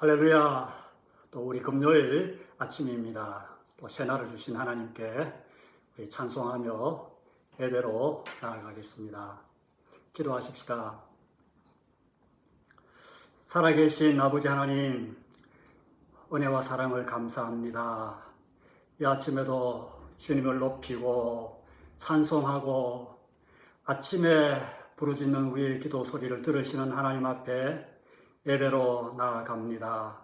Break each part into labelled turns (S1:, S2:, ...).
S1: 할렐루야. 또 우리 금요일 아침입니다. 또 새날을 주신 하나님께 우리 찬송하며 예배로 나아가겠습니다. 기도하십시다. 살아계신 아버지 하나님, 은혜와 사랑을 감사합니다. 이 아침에도 주님을 높이고 찬송하고 아침에 부르짖는 우리의 기도 소리를 들으시는 하나님 앞에 예배로 나아갑니다.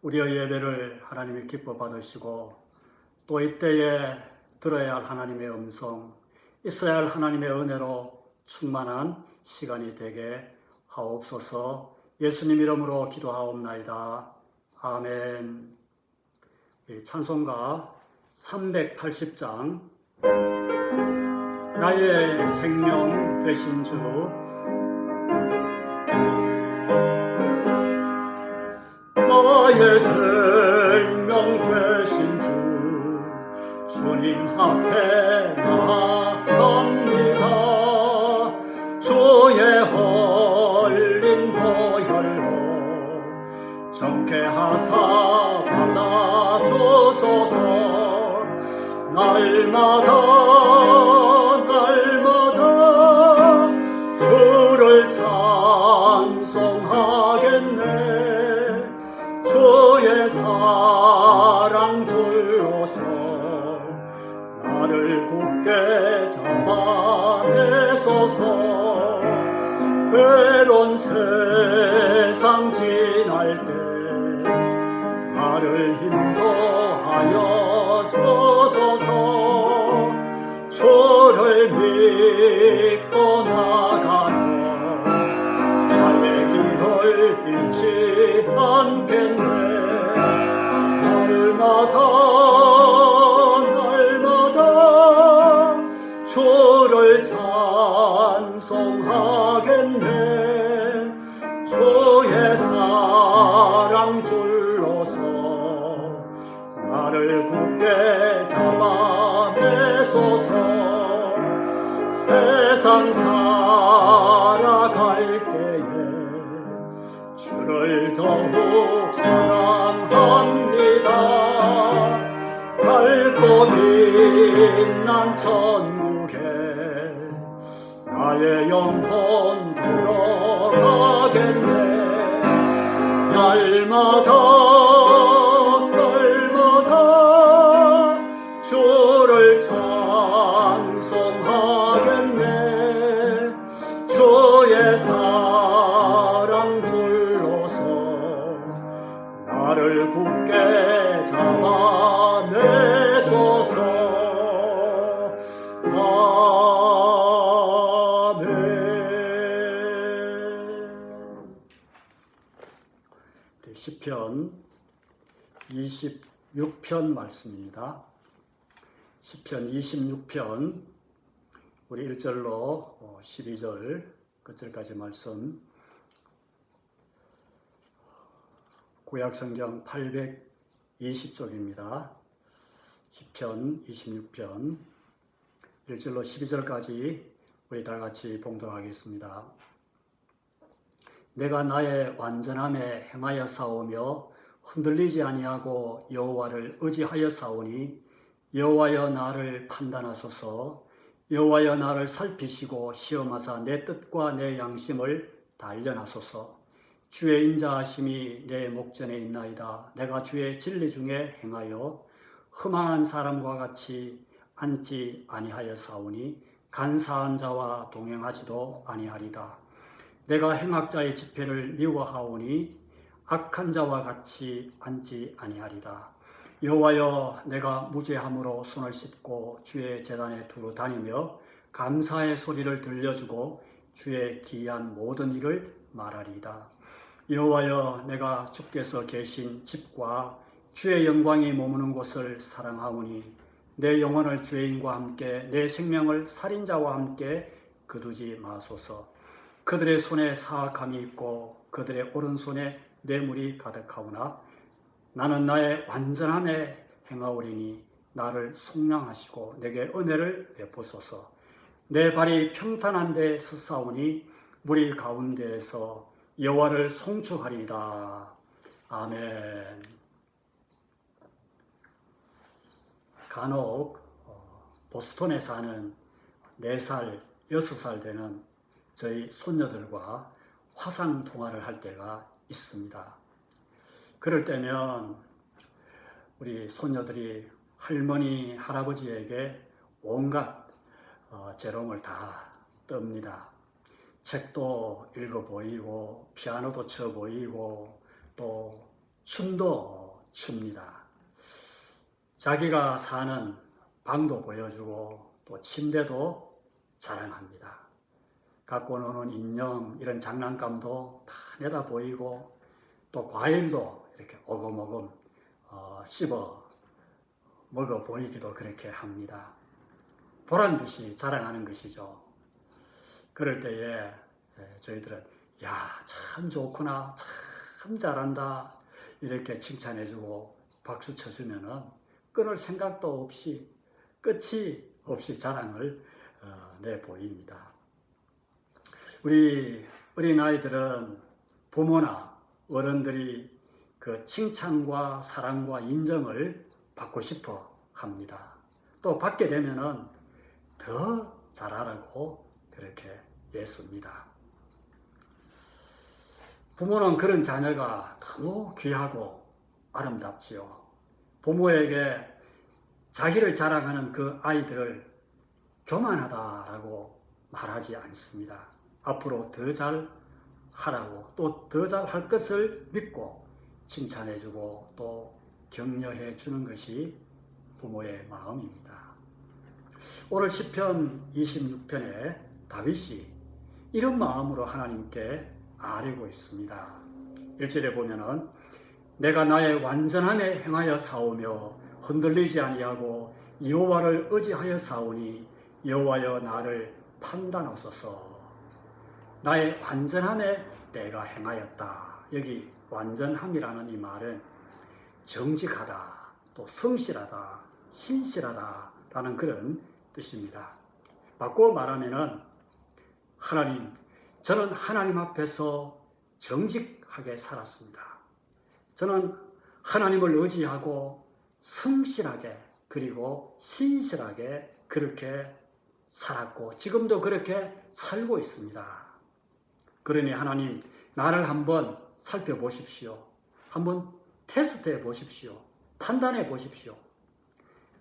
S1: 우리의 예배를 하나님이 기뻐 받으시고 또 이때에 들어야 할 하나님의 음성, 있어야 할 하나님의 은혜로 충만한 시간이 되게 하옵소서. 예수님 이름으로 기도하옵나이다. 아멘. 찬송가 380장 나의 생명 되신 주, 나의 생명 되신 주, 주님 앞에 나갑니다. 주의 흘린 보혈로 정케하사 받아주소서. 날마다 주를 찬송하겠네. 주의 사랑 줄로서 나를 굳게 잡아내소서. 괴로운 세상 지날 때 나를 인도하여 주소서. 주를 믿고 나가며 나의 길을 잃지 않겠네. 날마다 주를 찬송하겠네. 주의 사랑 줄로서 나를 굳게 잡아내소서. 세상 살아갈 때에 주를 더욱 사랑합니다. 밝고 빛난 천국에 나의 영혼 들어가겠네. 날마다 주를 찬송하겠네. 주의 사랑 줄로서 나를 굳게 잡아내소서. 시편 26편 말씀입니다. 시편 26편 우리 1절로 12절 끝절까지 말씀, 구약성경 820쪽입니다. 시편 26편 1절로 12절까지 우리 다 같이 봉독하겠습니다. 내가 나의 완전함에 행하여 싸우며 흔들리지 아니하고 여호와를 의지하여 싸우니 여호와여 나를 판단하소서. 여호와여 나를 살피시고 시험하사 내 뜻과 내 양심을 단련하소서. 주의 인자하심이 내 목전에 있나이다. 내가 주의 진리 중에 행하여 흠망한 사람과 같이 앉지 아니하여 싸우니 간사한 자와 동행하지도 아니하리다. 내가 행악자의 집회를 미워하오니 악한 자와 같이 앉지 아니하리다. 여호와여 내가 무죄함으로 손을 씻고 주의 제단에 두루 다니며 감사의 소리를 들려주고 주의 기이한 모든 일을 말하리이다. 여호와여 내가 주께서 계신 집과 주의 영광이 머무는 곳을 사랑하오니 내 영혼을 죄인과 함께 내 생명을 살인자와 함께 거두지 마소서. 그들의 손에 사악함이 있고 그들의 오른손에 뇌물이 가득하오나 나는 나의 완전함에 행하오리니 나를 속량하시고 내게 은혜를 베푸소서. 내 발이 평탄한 데 서싸우니 무리 가운데에서 여호와를 송축하리이다. 아멘. 간혹 보스턴에 사는 4살, 6살 되는 저희 손녀들과 화상 통화를 할 때가 있습니다. 그럴 때면 우리 손녀들이 할머니, 할아버지에게 온갖 재롱을 다 떱니다. 책도 읽어 보이고 피아노도 쳐 보이고 또 춤도 춥니다. 자기가 사는 방도 보여주고 또 침대도 자랑합니다. 갖고 노는 인형 이런 장난감도 다 내다 보이고 또 과일도 이렇게 오금오금 씹어 먹어 보이기도 그렇게 합니다. 보란 듯이 자랑하는 것이죠. 그럴 때에 저희들은 야, 참 좋구나, 참 잘한다 이렇게 칭찬해주고 박수 쳐주면은 끊을 생각도 없이 끝이 없이 자랑을 내보입니다. 우리 어린아이들은 부모나 어른들이 그 칭찬과 사랑과 인정을 받고 싶어 합니다. 또 받게 되면은 더 잘하라고 그렇게 애씁니다. 부모는 그런 자녀가 너무 귀하고 아름답지요. 부모에게 자기를 자랑하는 그 아이들을 교만하다라고 말하지 않습니다. 앞으로 더 잘 하라고 또 더 잘 할 것을 믿고 칭찬해주고 또 격려해 주는 것이 부모의 마음입니다. 오늘 시편 26편에 다윗이 이런 마음으로 하나님께 아뢰고 있습니다. 1절에 보면은 내가 나의 완전함에 행하여 싸우며 흔들리지 아니하고 여호와를 의지하여 싸우니 여호와여 나를 판단하소서. 나의 완전함에 내가 행하였다. 여기 완전함이라는 이 말은 정직하다, 또 성실하다, 신실하다 라는 그런 뜻입니다. 바꿔 말하면은 하나님, 저는 하나님 앞에서 정직하게 살았습니다. 저는 하나님을 의지하고 성실하게 그리고 신실하게 그렇게 살았고 지금도 그렇게 살고 있습니다. 그러니 하나님, 나를 한번 살펴보십시오. 한번 테스트해 보십시오. 판단해 보십시오.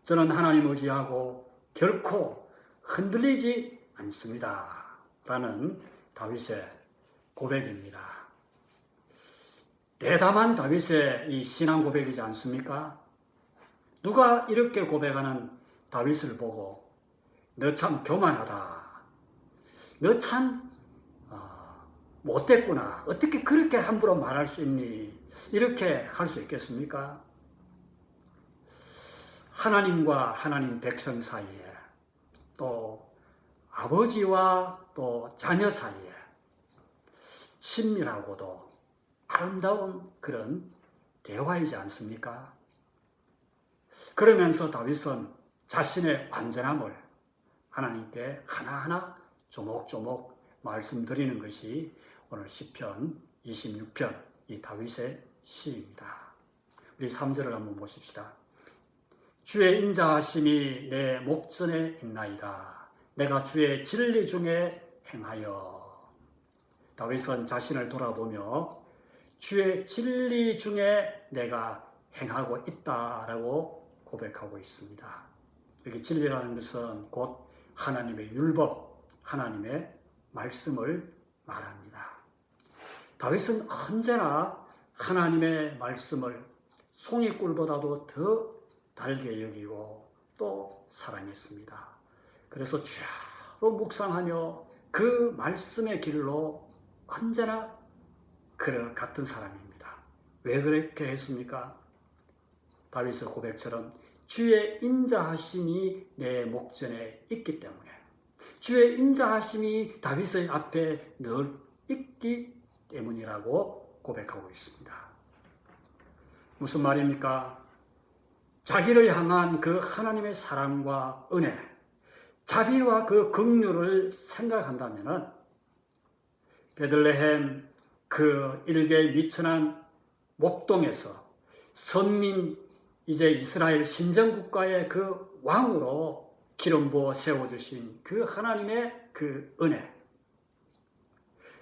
S1: 저는 하나님 의지하고 결코 흔들리지 않습니다. 라는 다윗의 고백입니다. 대담한 다윗의 이 신앙 고백이지 않습니까? 누가 이렇게 고백하는 다윗을 보고 너 참 교만하다. 너 참 못됐구나. 어떻게 그렇게 함부로 말할 수 있니? 이렇게 할 수 있겠습니까? 하나님과 하나님 백성 사이에 또 아버지와 또 자녀 사이에 친밀하고도 아름다운 그런 대화이지 않습니까? 그러면서 다윗은 자신의 완전함을 하나님께 하나하나 조목조목 말씀드리는 것이 오늘 시편 26편 이 다윗의 시입니다. 우리 3절을 한번 보십시다. 주의 인자하심이 내 목전에 있나이다. 내가 주의 진리 중에 행하여. 다윗은 자신을 돌아보며 주의 진리 중에 내가 행하고 있다라고 고백하고 있습니다. 여기 진리라는 것은 곧 하나님의 율법, 하나님의 말씀을 말합니다. 다윗은 언제나 하나님의 말씀을 송이꿀보다도 더 달게 여기고 또 사랑했습니다. 그래서 주야로 묵상하며 그 말씀의 길로 언제나 같은 사람입니다. 왜 그렇게 했습니까? 다윗의 고백처럼 주의 인자하심이 내 목전에 있기 때문에, 주의 인자하심이 다윗의 앞에 늘 있기 때문이라고 고백하고 있습니다. 무슨 말입니까? 자기를 향한 그 하나님의 사랑과 은혜, 자비와 그 긍휼을 생각한다면 베들레헴 그 일개의 미천한 목동에서 선민 이제 이스라엘 신정국가의 그 왕으로 기름 부어 세워주신 그 하나님의 그 은혜,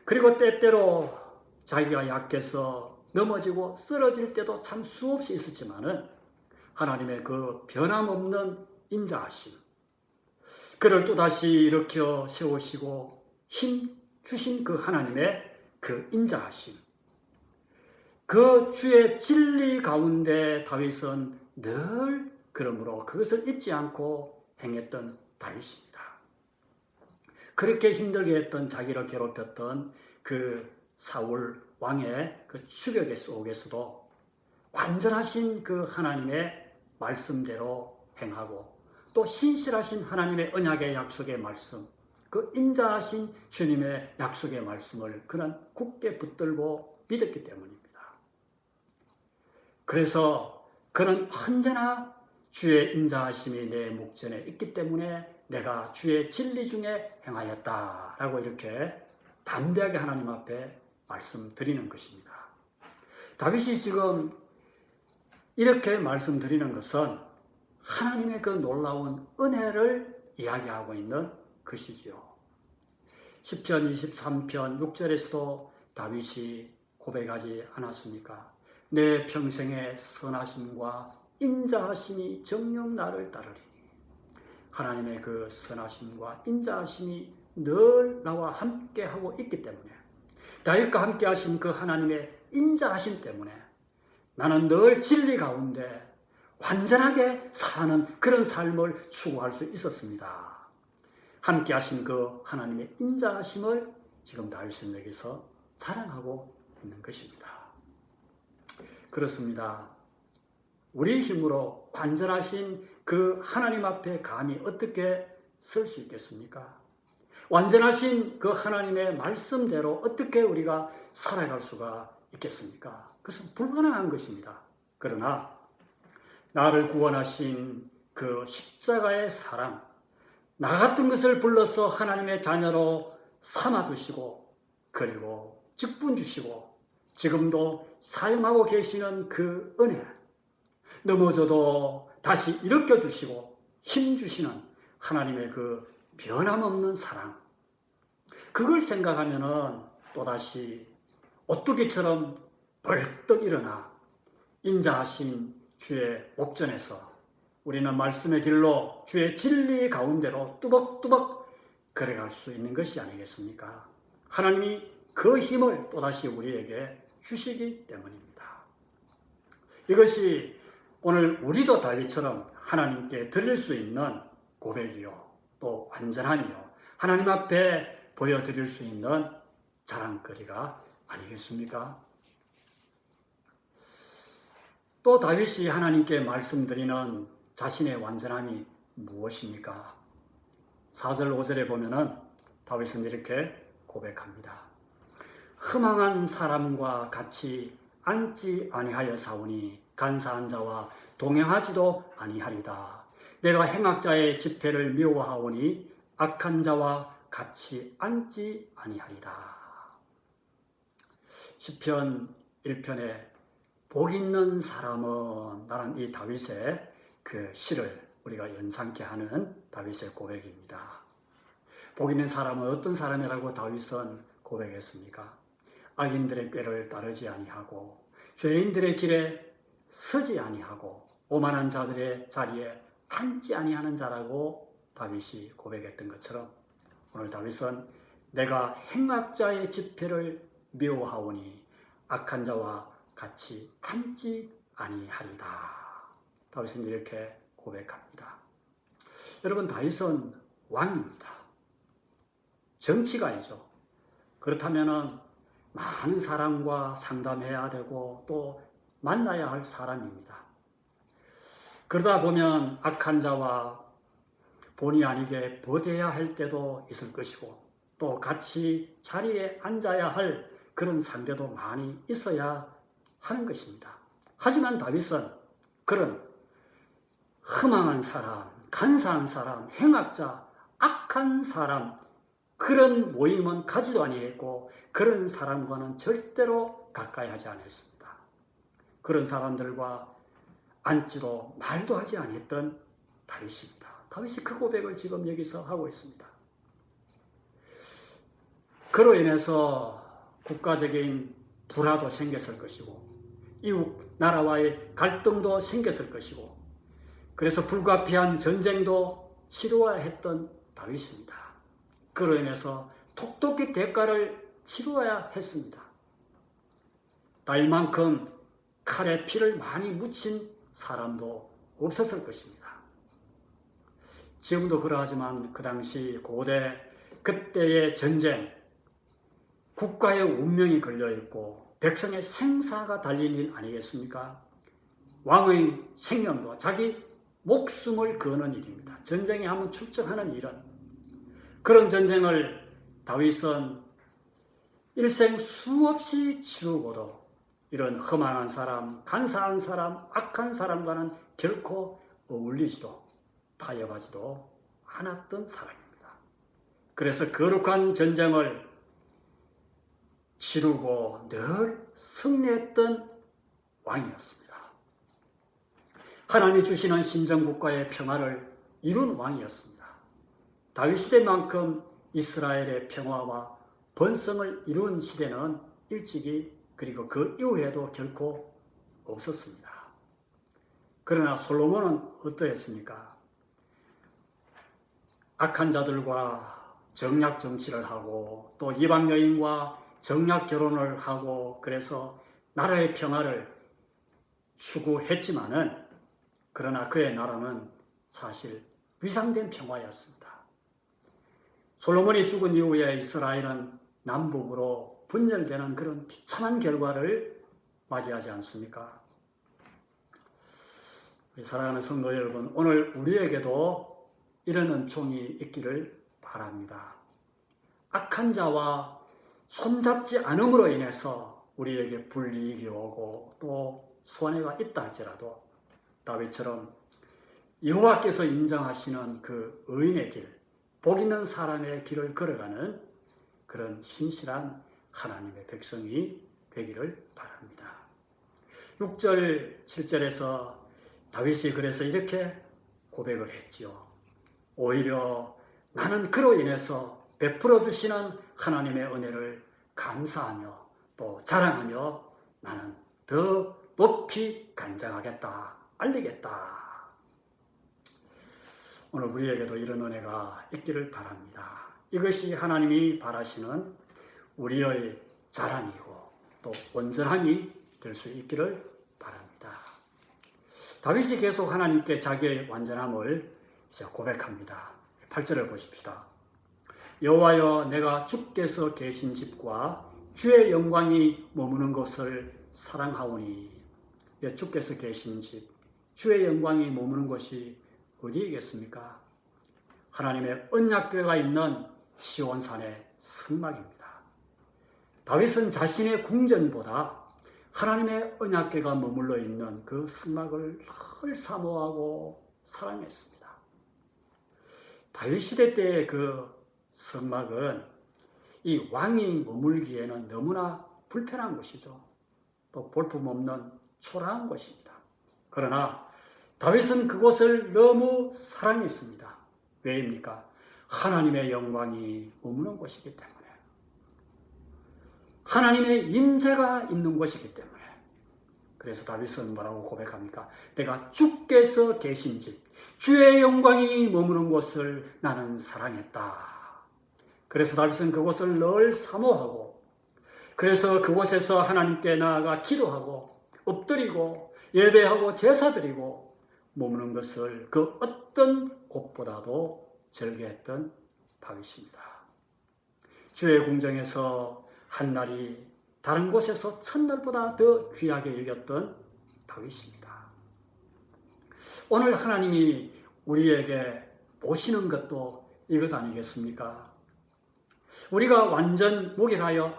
S1: 그리고 때때로 자기가 약해서 넘어지고 쓰러질 때도 참 수없이 있었지만은 하나님의 그 변함없는 인자하심, 그를 또다시 일으켜 세우시고 힘 주신 그 하나님의 그 인자하심, 그 주의 진리 가운데 다윗은 늘 그러므로 그것을 잊지 않고 행했던 다윗입니다. 그렇게 힘들게 했던, 자기를 괴롭혔던 그 사울 왕의 그 추격의 속에서도 완전하신 그 하나님의 말씀대로 행하고, 또 신실하신 하나님의 언약의 약속의 말씀, 그 인자하신 주님의 약속의 말씀을 그는 굳게 붙들고 믿었기 때문입니다. 그래서 그는 언제나 주의 인자하심이 내 목전에 있기 때문에 내가 주의 진리 중에 행하였다라고 이렇게 담대하게 하나님 앞에 말씀드리는 것입니다. 다윗이 지금 이렇게 말씀드리는 것은 하나님의 그 놀라운 은혜를 이야기하고 있는 것이지요. 시편 23편 6절에서도 다윗이 고백하지 않았습니까? 내 평생의 선하심과 인자하심이 정녕 나를 따르리니. 하나님의 그 선하심과 인자하심이 늘 나와 함께하고 있기 때문에, 다윗과 함께 하신 그 하나님의 인자하심 때문에 나는 늘 진리 가운데 완전하게 사는 그런 삶을 추구할 수 있었습니다. 함께 하신 그 하나님의 인자하심을 지금 다윗은 여기서 자랑하고 있는 것입니다. 그렇습니다. 우리 힘으로 완전하신 그 하나님 앞에 감히 어떻게 설 수 있겠습니까? 완전하신 그 하나님의 말씀대로 어떻게 우리가 살아갈 수가 있겠습니까? 그것은 불가능한 것입니다. 그러나 나를 구원하신 그 십자가의 사랑, 나 같은 것을 불러서 하나님의 자녀로 삼아주시고, 그리고 직분 주시고 지금도 사용하고 계시는 그 은혜, 넘어져도 다시 일으켜 주시고 힘 주시는 하나님의 그 변함없는 사랑, 그걸 생각하면은 또다시 오뚜기처럼 벌떡 일어나 인자하신 주의 목전에서 우리는 말씀의 길로 주의 진리 가운데로 뚜벅뚜벅 걸어갈 수 있는 것이 아니겠습니까? 하나님이 그 힘을 또다시 우리에게 주시기 때문입니다. 이것이 오늘 우리도 다윗처럼 하나님께 드릴 수 있는 고백이요, 또 완전함이요, 하나님 앞에 보여드릴 수 있는 자랑거리가 아니겠습니까? 또 다윗이 하나님께 말씀드리는 자신의 완전함이 무엇입니까? 4절 5절에 보면은 다윗은 이렇게 고백합니다. 허망한 사람과 같이 앉지 아니하여 사오니 간사한 자와 동행하지도 아니하리다. 내가 행악자의 집회를 미워하오니 악한 자와 같이 앉지 아니하리다. 시편 1편에 복 있는 사람은, 라는 이 다윗의 그 시를 우리가 연상케 하는 다윗의 고백입니다. 복 있는 사람은 어떤 사람이라고 다윗은 고백했습니까? 악인들의 꾀를 따르지 아니하고 죄인들의 길에 서지 아니하고 오만한 자들의 자리에 앉지 아니하는 자라고 다윗이 고백했던 것처럼, 오늘 다윗은 내가 행악자의 집회를 미워하오니 악한 자와 같이 앉지 아니하리다. 다윗은 이렇게 고백합니다. 여러분, 다윗은 왕입니다. 정치가이죠. 그렇다면 많은 사람과 상담해야 되고 또 만나야 할 사람입니다. 그러다 보면 악한 자와 본의 아니게 버대야 할 때도 있을 것이고, 또 같이 자리에 앉아야 할 그런 상대도 많이 있어야 하는 것입니다. 하지만 다윗은 그런 허망한 사람, 간사한 사람, 행악자, 악한 사람, 그런 모임은 가지도 아니했고 그런 사람과는 절대로 가까이 하지 않았습니다. 그런 사람들과 앉지도 말도 하지 않았던 다윗입니다. 다윗이 그 고백을 지금 여기서 하고 있습니다. 그로 인해서 국가적인 불화도 생겼을 것이고 이웃 나라와의 갈등도 생겼을 것이고 그래서 불가피한 전쟁도 치루어야 했던 다윗입니다. 그로 인해서 톡톡히 대가를 치루어야 했습니다. 다윗만큼 칼에 피를 많이 묻힌 사람도 없었을 것입니다. 지금도 그러하지만 그 당시 고대 그때의 전쟁, 국가의 운명이 걸려있고 백성의 생사가 달린 일 아니겠습니까? 왕의 생명도 자기 목숨을 거는 일입니다. 전쟁에 한번 출정하는 일은. 그런 전쟁을 다윗은 일생 수없이 치르고도 이런 험한 사람, 간사한 사람, 악한 사람과는 결코 어울리지도 타협하지도 않았던 사람입니다. 그래서 거룩한 전쟁을 치르고 늘 승리했던 왕이었습니다. 하나님이 주시는 신정국가의 평화를 이룬 왕이었습니다. 다윗 시대만큼 이스라엘의 평화와 번성을 이룬 시대는 일찍이 그리고 그 이후에도 결코 없었습니다. 그러나 솔로몬은 어떠했습니까? 악한 자들과 정략 정치를 하고 또 이방 여인과 정략 결혼을 하고 그래서 나라의 평화를 추구했지만은 그러나 그의 나라는 사실 위상된 평화였습니다. 솔로몬이 죽은 이후에 이스라엘은 남북으로 분열되는 그런 비참한 결과를 맞이하지 않습니까? 우리 사랑하는 성도 여러분, 오늘 우리에게도 이런 은총이 있기를 바랍니다. 악한 자와 손잡지 않음으로 인해서 우리에게 불이익이 오고 또 손해가 있다 할지라도 다윗처럼 여호와께서 인정하시는 그 의인의 길, 복 있는 사람의 길을 걸어가는 그런 신실한 하나님의 백성이 되기를 바랍니다. 6절, 7절에서 다윗이 그래서 이렇게 고백을 했지요. 오히려 나는 그로 인해서 베풀어 주시는 하나님의 은혜를 감사하며 또 자랑하며 나는 더 높이 간장하겠다, 알리겠다. 오늘 우리에게도 이런 은혜가 있기를 바랍니다. 이것이 하나님이 바라시는 우리의 자랑이고 또 온전함이 될 수 있기를 바랍니다. 다윗이 계속 하나님께 자기의 완전함을 이제 고백합니다. 8절을 보십시다. 여호와여, 내가 주께서 계신 집과 주의 영광이 머무는 곳을 사랑하오니. 주께서 계신 집, 주의 영광이 머무는 곳이 어디이겠습니까? 하나님의 언약궤가 있는 시온산의 성막입니다. 다윗은 자신의 궁전보다 하나님의 언약궤가 머물러 있는 그 성막을 늘 사모하고 사랑했습니다. 다윗 시대 때의 그 성막은 이 왕이 머물기에는 너무나 불편한 곳이죠. 또 볼품없는 초라한 곳입니다. 그러나 다윗은 그곳을 너무 사랑했습니다. 왜입니까? 하나님의 영광이 머무는 곳이기 때문에. 하나님의 임재가 있는 곳이기 때문에. 그래서 다윗은 뭐라고 고백합니까? 내가 주께서 계신 집, 주의 영광이 머무는 곳을 나는 사랑했다. 그래서 다윗은 그곳을 늘 사모하고, 그래서 그곳에서 하나님께 나아가 기도하고 엎드리고 예배하고 제사드리고 머무는 것을 그 어떤 곳보다도 즐겨했던 다윗입니다. 주의 궁정에서 한날이 다른 곳에서 첫날보다 더 귀하게 여겼던 다윗입니다. 오늘 하나님이 우리에게 보시는 것도 이것 아니겠습니까? 우리가 완전 무결하여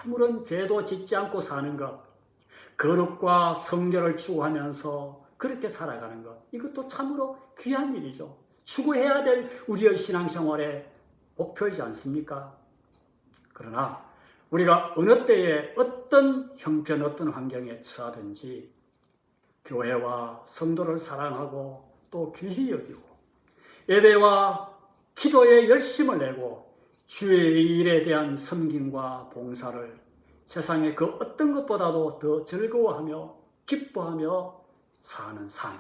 S1: 아무런 죄도 짓지 않고 사는 것, 거룩과 성결을 추구하면서 그렇게 살아가는 것, 이것도 참으로 귀한 일이죠. 추구해야 될 우리의 신앙생활의 목표이지 않습니까? 그러나 우리가 어느 때에 어떤 형편, 어떤 환경에 처하든지 교회와 성도를 사랑하고 또 귀히 여기고 예배와 기도에 열심을 내고 주의 일에 대한 섬김과 봉사를 세상의 그 어떤 것보다도 더 즐거워하며 기뻐하며 사는 삶.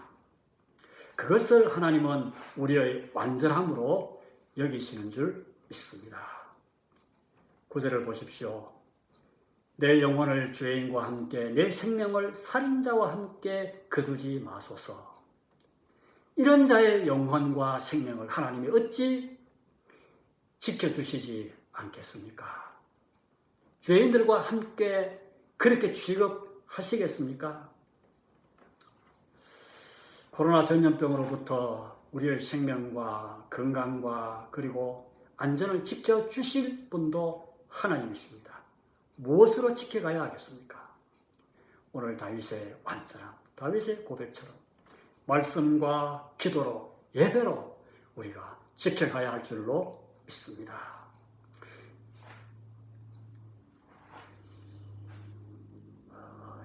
S1: 그것을 하나님은 우리의 완전함으로 여기시는 줄 믿습니다. 9절을 보십시오. 내 영혼을 죄인과 함께 내 생명을 살인자와 함께 거두지 마소서. 이런 자의 영혼과 생명을 하나님이 어찌 지켜주시지 않겠습니까? 죄인들과 함께 그렇게 취급하시겠습니까? 코로나 전염병으로부터 우리의 생명과 건강과 그리고 안전을 지켜주실 분도 하나님이십니다. 무엇으로 지켜가야 하겠습니까? 오늘 다윗의 완전함, 다윗의 고백처럼 말씀과 기도로 예배로 우리가 지켜가야 할 줄로 믿습니다.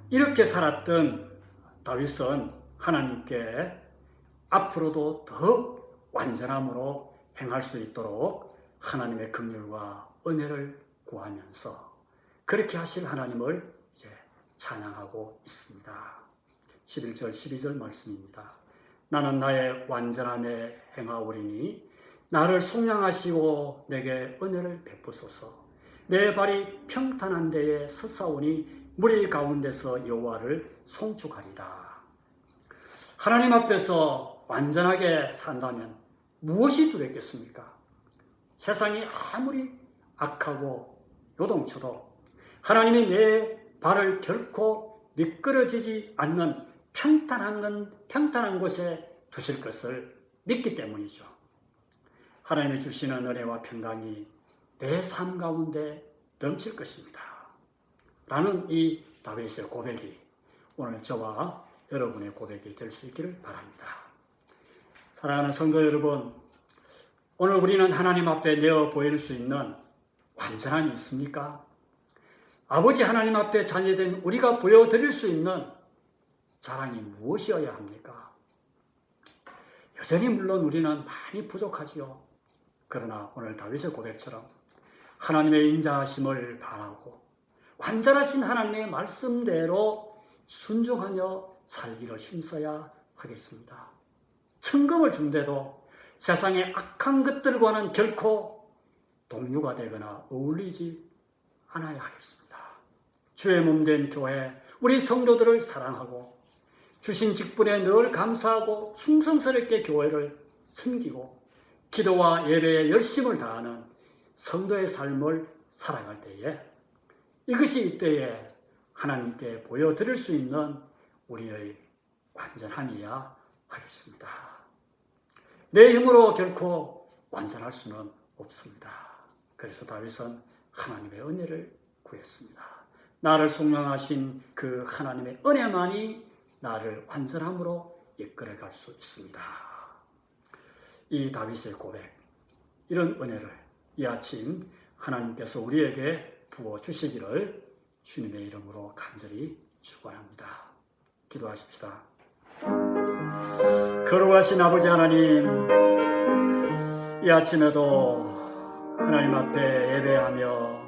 S1: 이렇게 살았던 다윗은 하나님께 앞으로도 더 완전함으로 행할 수 있도록 하나님의 긍휼과 은혜를 구하면서 그렇게 하실 하나님을 이제 찬양하고 있습니다. 11절, 12절 말씀입니다. 나는 나의 완전함에 행하오리니 나를 속량하시고 내게 은혜를 베푸소서. 내 발이 평탄한 데에 서사오니 무리 가운데서 여호와를 송축하리다. 하나님 앞에서 완전하게 산다면 무엇이 두렵겠습니까? 세상이 아무리 악하고 요동쳐도 하나님이 내 발을 결코 미끄러지지 않는 평탄한 곳에 두실 것을 믿기 때문이죠. 하나님이 주시는 은혜와 평강이 내 삶 가운데 넘칠 것입니다. 라는 이 다윗의 고백이 오늘 저와 여러분의 고백이 될 수 있기를 바랍니다. 사랑하는 성도 여러분, 오늘 우리는 하나님 앞에 내어 보일 수 있는 완전함이 있습니까? 아버지 하나님 앞에 자녀된 우리가 보여드릴 수 있는 자랑이 무엇이어야 합니까? 여전히 물론 우리는 많이 부족하지요. 그러나 오늘 다윗의 고백처럼 하나님의 인자하심을 바라고 완전하신 하나님의 말씀대로 순종하며 살기를 힘써야 하겠습니다. 천금을 준대도 세상의 악한 것들과는 결코 동료가 되거나 어울리지 않아야 하겠습니다. 주의 몸된 교회, 우리 성도들을 사랑하고 주신 직분에 늘 감사하고 충성스럽게 교회를 섬기고 기도와 예배에 열심을 다하는 성도의 삶을 살아갈 때에 이것이 이때에 하나님께 보여드릴 수 있는 우리의 완전함이야 하겠습니다. 내 힘으로 결코 완전할 수는 없습니다. 그래서 다윗은 하나님의 은혜를 구했습니다. 나를 속량하신 그 하나님의 은혜만이 나를 완전함으로 이끌어갈 수 있습니다. 이 다윗의 고백, 이런 은혜를 이 아침 하나님께서 우리에게 부어주시기를 주님의 이름으로 간절히 축원합니다. 기도하십시다. 거룩하신 아버지 하나님, 이 아침에도 하나님 앞에 예배하며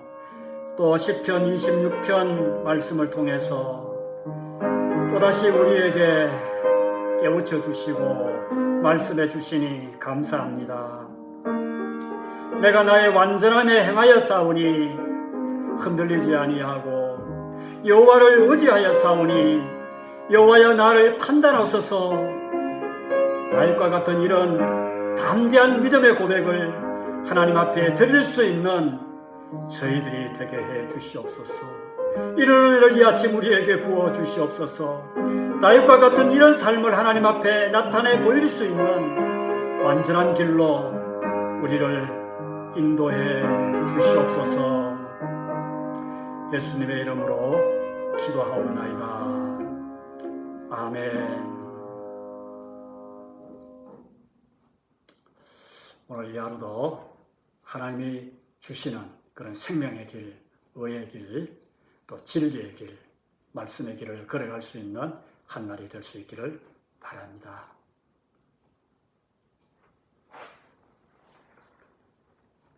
S1: 또 시편 26편 말씀을 통해서 또다시 우리에게 깨우쳐 주시고 말씀해 주시니 감사합니다. 내가 나의 완전함에 행하여 싸우니 흔들리지 아니하고 여호와를 의지하여 싸우니 여호와여 나를 판단하소서. 다윗과 같은 이런 담대한 믿음의 고백을 하나님 앞에 드릴 수 있는 저희들이 되게 해 주시옵소서. 이런 은혜를 이 아침 우리에게 부어 주시옵소서. 다윗과 같은 이런 삶을 하나님 앞에 나타내 보일 수 있는 완전한 길로 우리를 인도해 주시옵소서. 예수님의 이름으로 기도하옵나이다. 아멘. 오늘 이 하루도 하나님이 주시는 그런 생명의 길, 의의 길, 또 진리의 길, 말씀의 길을 걸어갈 수 있는 한 날이 될 수 있기를 바랍니다.